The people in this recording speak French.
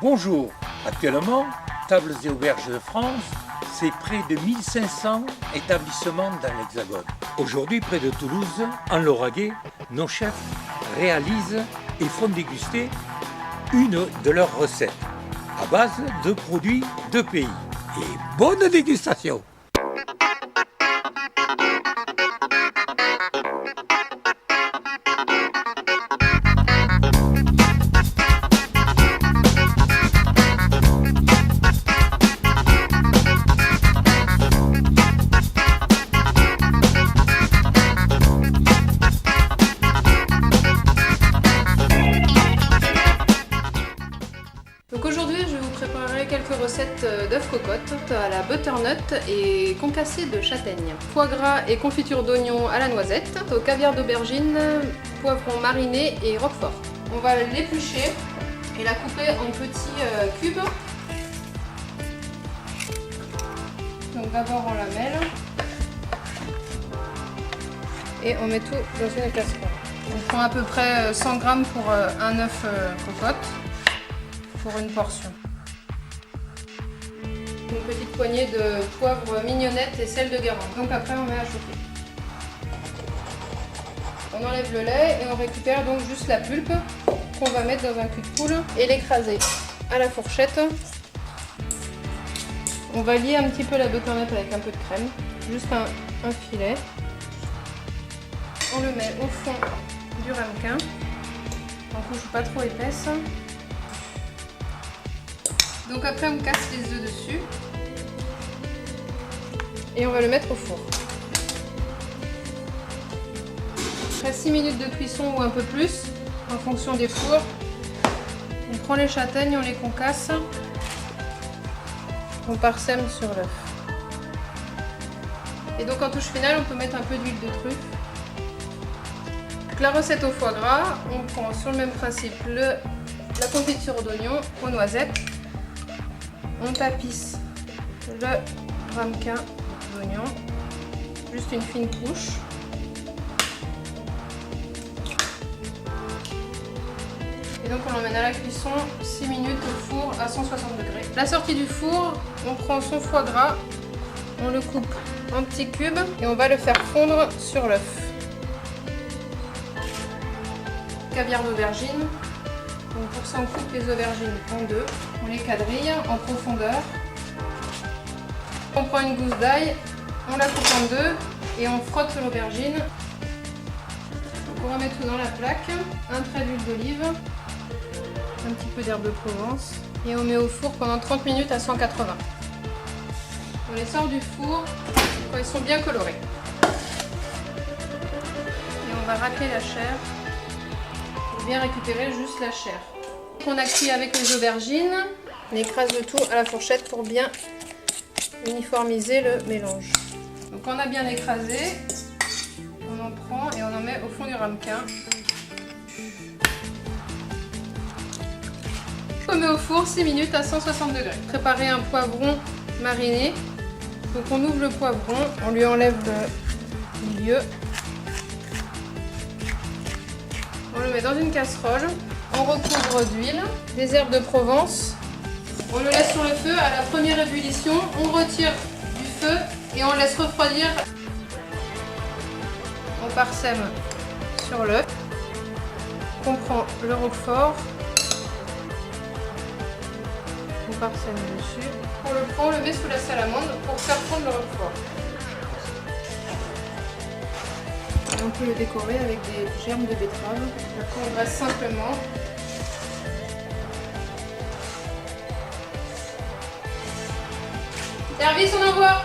Bonjour, actuellement, Tables et Auberges de France, c'est près de 1500 établissements dans l'Hexagone. Aujourd'hui, près de Toulouse, en Lauragais, nos chefs réalisent et font déguster une de leurs recettes à base de produits de pays. Et bonne dégustation! Donc aujourd'hui, je vais vous préparer quelques recettes d'œufs cocottes à la butternut et concassé de châtaigne. Foie gras et confiture d'oignon à la noisette, au caviar d'aubergine, poivron mariné et roquefort. On va l'éplucher et la couper en petits cubes. Donc d'abord on la mêle et on met tout dans une casserole. On prend à peu près 100 g pour un œuf cocotte. Pour une portion. Une petite poignée de poivre mignonnette et sel de Guérande. Donc après on met à chauffer. On enlève le lait et on récupère donc juste la pulpe qu'on va mettre dans un cul de poule et l'écraser à la fourchette. On va lier un petit peu la butternut avec un peu de crème, juste un filet. On le met au fond du ramequin, en couche pas trop épaisse. Donc après on casse les œufs dessus et on va le mettre au four. Après 6 minutes de cuisson ou un peu plus, en fonction des fours, on prend les châtaignes, on les concasse, on parsème sur l'œuf. Et donc en touche finale, on peut mettre un peu d'huile de truffe. Donc la recette au foie gras, on prend sur le même principe la confiture d'oignon aux noisettes. On tapisse le ramequin d'oignon, juste une fine couche. Et donc on l'emmène à la cuisson 6 minutes au four à 160 degrés. La sortie du four, on prend son foie gras, on le coupe en petits cubes et on va le faire fondre sur l'œuf. Caviar d'aubergine. Donc pour ça on coupe les aubergines en deux, on les quadrille en profondeur. On prend une gousse d'ail, on la coupe en deux et on frotte l'aubergine. On remet tout dans la plaque, un trait d'huile d'olive, un petit peu d'herbe de Provence et on met au four pendant 30 minutes à 180. On les sort du four quand ils sont bien colorés. Et on va racler la chair. Bien récupérer juste la chair. On a cuit avec les aubergines, on écrase le tout à la fourchette pour bien uniformiser le mélange. Donc on a bien écrasé, on en prend et on en met au fond du ramequin. On met au four 6 minutes à 160 degrés. Préparer un poivron mariné. Donc on ouvre le poivron, on lui enlève le milieu. On le met dans une casserole, on recouvre d'huile, des herbes de Provence. On le laisse sur le feu à la première ébullition, on retire du feu et on laisse refroidir. On parsème sur l'œuf. On prend le roquefort. On parsème dessus. On le prend, on le met sous la salamande pour faire fondre le roquefort. On peut le décorer avec des germes de betterave. Après on dresse simplement. Service, on envoie!